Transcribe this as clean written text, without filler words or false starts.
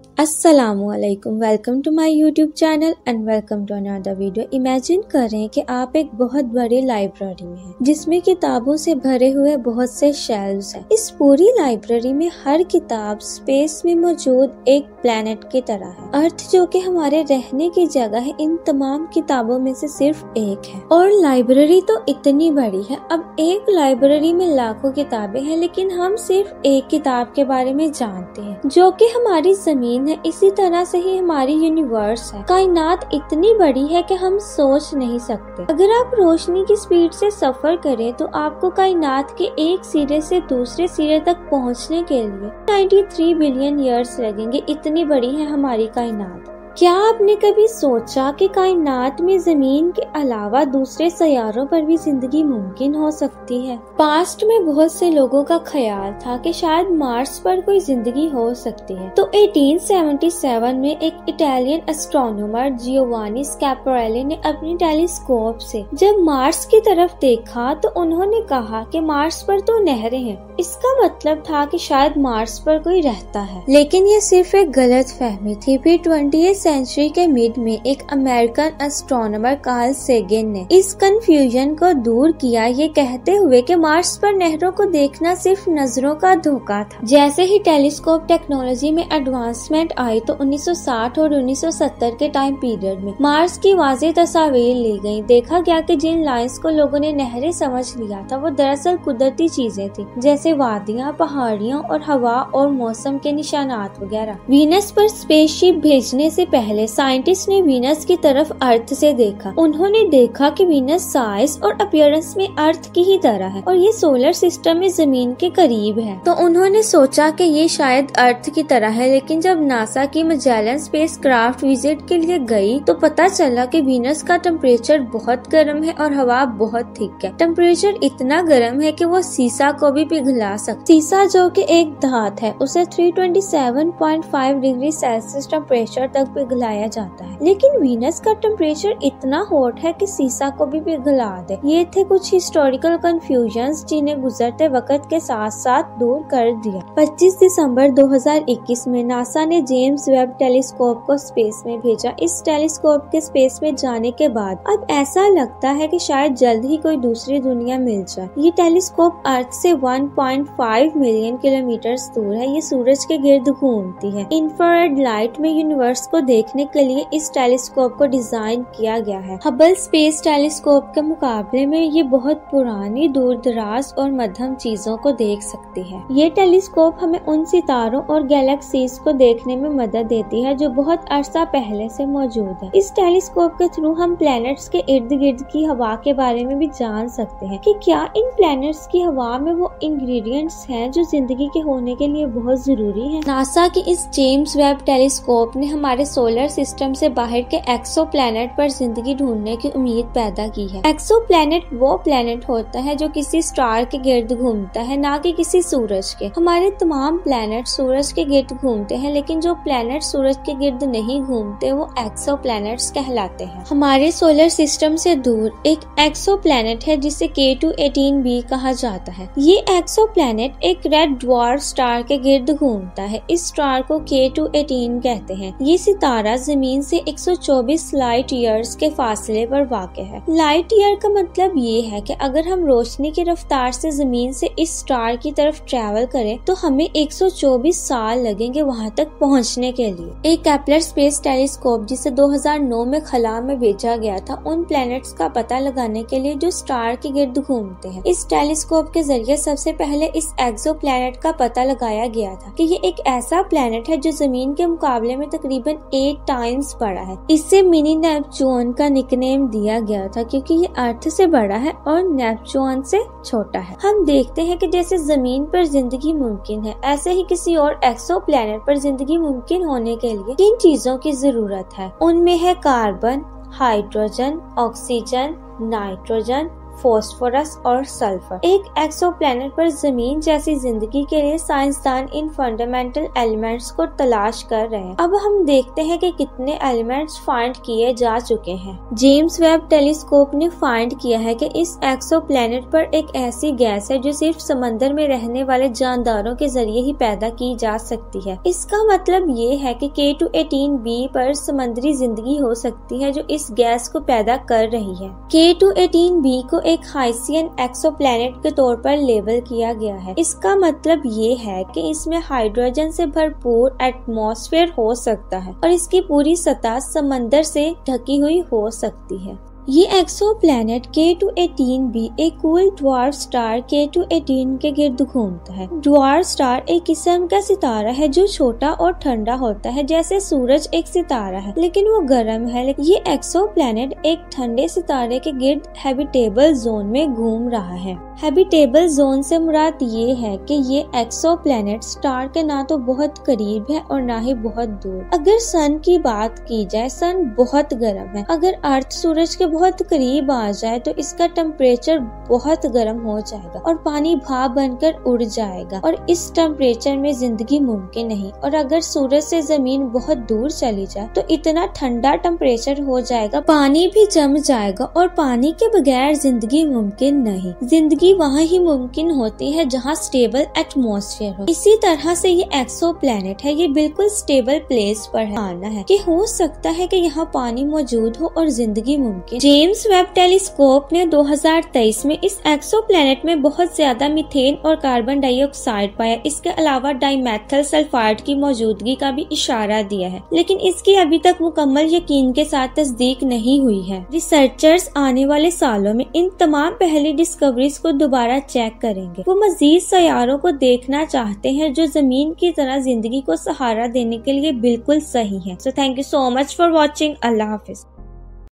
अस्सलामुअलैकुम, welcome to my YouTube channel and welcome to another video. Imagine करें कि आप एक बहुत बड़ी लाइब्रेरी में हैं, जिसमें किताबों से भरे हुए बहुत से शेल्व्स हैं। इस पूरी लाइब्रेरी में हर किताब स्पेस में मौजूद एक प्लेनेट की तरह है। अर्थ जो कि हमारे रहने की जगह है, इन तमाम किताबों में से सिर्फ एक है। और लाइब्रेरी तो इतनी बड़ी है, अब एक लाइब्रेरी में लाखों किताबें हैं, लेकिन हम सिर्फ एक किताब के बारे में जानते हैं, जो कि हमारी जमीन है। इसी तरह से ही हमारी यूनिवर्स है। कायनात इतनी बड़ी है कि हम सोच नहीं सकते। अगर आप रोशनी की स्पीड से सफर करें तो आपको कायनात के एक सिरे से दूसरे सिरे तक पहुंचने के लिए 93 बिलियन ईयर्स लगेंगे। इतनी बड़ी है हमारी कायनात। क्या आपने कभी सोचा कि कायनात में जमीन के अलावा दूसरे सैयारों पर भी जिंदगी मुमकिन हो सकती है? पास्ट में बहुत से लोगों का ख्याल था कि शायद मार्स पर कोई जिंदगी हो सकती है। तो 1877 में एक इटालियन एस्ट्रोनॉमर जियोवानी स्कैपारेली ने अपनी टेलीस्कोप से जब मार्स की तरफ देखा तो उन्होंने कहा कि मार्स पर तो नहरें हैं। इसका मतलब था कि शायद मार्स पर कोई रहता है, लेकिन ये सिर्फ एक गलत फहमी थी। फिर 20वीं सेंचुरी के मिड में एक अमेरिकन एस्ट्रोनॉमर कार्ल सेगन ने इस कंफ्यूजन को दूर किया, ये कहते हुए कि मार्स पर नहरों को देखना सिर्फ नजरों का धोखा था। जैसे ही टेलीस्कोप टेक्नोलॉजी में एडवांसमेंट आई तो 1960 और 1970 के टाइम पीरियड में मार्स की वाज़ेह तस्वीर ली गई। देखा गया कि जिन लाइंस को लोगों ने नहरें समझ लिया था वो दरअसल कुदरती चीजें थी, जैसे वादियां, पहाड़ियां और हवा और मौसम के निशानात वगैरह। वीनस पर स्पेसशिप भेजने से पहले साइंटिस्ट ने वीनस की तरफ अर्थ से देखा। उन्होंने देखा कि वीनस साइज और अपीयरेंस में अर्थ की ही तरह है और ये सोलर सिस्टम में जमीन के करीब है। तो उन्होंने सोचा कि ये शायद अर्थ की तरह है, लेकिन जब नासा की मैजेलन स्पेसक्राफ्ट विजिट के लिए गई तो पता चला कि वीनस का टेम्परेचर बहुत गर्म है और हवा बहुत थिक है। टेम्परेचर इतना गर्म है कि वो सीसा को भी पिघला सकती। सीसा जो कि एक धात है, उसे 327.5 डिग्री सेल्सियस टेम्परेचर तक पिघलाया जाता है, लेकिन वीनस का टेम्परेचर इतना हॉट है कि सीसा को भी पिघला दे। ये थे कुछ हिस्टोरिकल कंफ्यूजन्स जिन्हें गुजरते वक्त के साथ साथ दूर कर दिया। 25 दिसंबर 2021 में नासा ने जेम्स वेब टेलीस्कोप को स्पेस में भेजा। इस टेलीस्कोप के स्पेस में जाने के बाद अब ऐसा लगता है कि शायद जल्द ही कोई दूसरी दुनिया मिल जाए। ये टेलीस्कोप अर्थ से 1.5 मिलियन किलोमीटर दूर है। ये सूरज के गिर्द घूमती है। इंफ्रारेड लाइट में यूनिवर्स को देखने के लिए इस टेलीस्कोप को डिजाइन किया गया है। हबल स्पेस टेलीस्कोप के मुकाबले में ये बहुत पुरानी, दूर दराज और मध्यम चीजों को देख सकती है। ये टेलीस्कोप हमें उन सितारों और गैलेक्सीज को देखने में मदद देती है जो बहुत अरसा पहले से मौजूद है। इस टेलीस्कोप के थ्रू हम प्लैनेट्स के इर्द गिर्द की हवा के बारे में भी जान सकते हैं कि क्या इन प्लैनेट्स की हवा में वो इंग्रेडिएंट्स हैं जो जिंदगी के होने के लिए बहुत जरूरी है। नासा की इस जेम्स वेब टेलीस्कोप ने हमारे सोलर सिस्टम से बाहर के एक्सोप्लैनेट पर जिंदगी ढूंढने की उम्मीद पैदा की है। एक्सोप्लैनेट वो प्लैनेट होता है जो किसी स्टार के गिर्द घूमता है, ना कि किसी सूरज के। हमारे तमाम प्लैनेट सूरज के गिर्द घूमते हैं, लेकिन जो प्लैनेट सूरज के गिर्द नहीं घूमते वो एक्सोप्लैनेट्स कहलाते हैं। हमारे सोलर सिस्टम से दूर एक एक्सोप्लैनेट है जिसे K2-18b कहा जाता है। ये एक्सोप्लैनेट एक रेड ड्वार्फ स्टार के गिर्द घूमता है। इस स्टार को K2-18 कहते हैं। ये सितारा जमीन से 124 लाइट ईयर्स के फासले पर वाक़ है। लाइट ईयर का मतलब ये है कि अगर हम रोशनी की रफ्तार से जमीन से इस स्टार की तरफ ट्रैवल करें तो हमें 124 साल लगेंगे वहां तक पहुंचने के लिए। एक केपलर स्पेस टेलीस्कोप जिसे 2009 में खला में भेजा गया था, उन प्लैनेट्स का पता लगाने के लिए जो स्टार के गिर्द घूमते हैं। इस टेलीस्कोप के जरिए सबसे पहले इस एक्सोप्लैनेट का पता लगाया गया था कि ये एक ऐसा प्लैनेट है जो जमीन के मुकाबले में तकरीबन 8 टाइम्स बड़ा है। इससे मिनी नेपच्यून का निकनेम दिया गया था क्योंकि ये अर्थ से बड़ा है और नेपच्यून से छोटा है। हम देखते हैं कि जैसे जमीन पर जिंदगी मुमकिन है, ऐसे ही किसी और एक्सोप्लैनेट पर जिंदगी मुमकिन होने के लिए किन चीजों की जरूरत है? उनमें है carbon, hydrogen, oxygen, nitrogen, phosphorus और सल्फर। एक एक्सोप्लैनेट पर जमीन जैसी जिंदगी के लिए साइंसदान इन फंडामेंटल एलिमेंट्स को तलाश कर रहे हैं। अब हम देखते हैं कि कितने एलिमेंट्स फाइंड किए जा चुके हैं। जेम्स वेब टेलीस्कोप ने फाइंड किया है कि इस एक्सोप्लैनेट पर एक ऐसी गैस है जो सिर्फ समंदर में रहने वाले जानदारों के जरिए ही पैदा की जा सकती है। इसका मतलब ये है कि K2-18b पर समुद्री जिंदगी हो सकती है जो इस गैस को पैदा कर रही है। K2-18b को एक हाइसियन एक्सोप्लैनेट के तौर पर लेबल किया गया है। इसका मतलब ये है कि इसमें हाइड्रोजन से भरपूर एटमॉस्फेयर हो सकता है और इसकी पूरी सतह समंदर से ढकी हुई हो सकती है। ये एक्सोप्लैनेट K2-18b एक कूल ड्वार्फ स्टार K2-18 के गिर्द घूमता है। ड्वार्फ स्टार एक किस्म का सितारा है जो छोटा और ठंडा होता है, जैसे सूरज एक सितारा है लेकिन वो गर्म है। ये एक्सोप्लैनेट एक ठंडे सितारे के गिर्द हैबिटेबल जोन में घूम रहा है। हैबिटेबल जोन से मुराद ये है कि ये एक्सोप्लैनेट स्टार के ना तो बहुत करीब है और ना ही बहुत दूर। अगर सन की बात की जाए, सन बहुत गर्म है। अगर अर्थ सूरज के बहुत करीब आ जाए तो इसका टेम्परेचर बहुत गर्म हो जाएगा और पानी भाप बनकर उड़ जाएगा और इस टेम्परेचर में जिंदगी मुमकिन नहीं। और अगर सूरज से जमीन बहुत दूर चली जाए तो इतना ठंडा टेम्परेचर हो जाएगा, पानी भी जम जाएगा और पानी के बगैर जिंदगी मुमकिन नहीं। जिंदगी वहाँ ही मुमकिन होती है जहाँ स्टेबल एटमॉस्फेयर हो। इसी तरह से ये एक्सोप्लैनेट है, ये बिल्कुल स्टेबल प्लेस पर है। आना है कि हो सकता है कि यहाँ पानी मौजूद हो और जिंदगी मुमकिन। जेम्स वेब टेलीस्कोप ने 2023 में इस एक्सोप्लैनेट में बहुत ज्यादा मीथेन और कार्बन डाइऑक्साइड पाया। इसके अलावा डाइमेथल सल्फाइड की मौजूदगी का भी इशारा दिया है, लेकिन इसकी अभी तक मुकम्मल यकीन के साथ तस्दीक नहीं हुई है। रिसर्चर्स आने वाले सालों में इन तमाम पहली डिस्कवरीज को दोबारा चेक करेंगे। वो मजीद सैयारों को देखना चाहते हैं जो जमीन की तरह जिंदगी को सहारा देने के लिए बिल्कुल सही है। So thank you so much for watching. Allah Hafiz.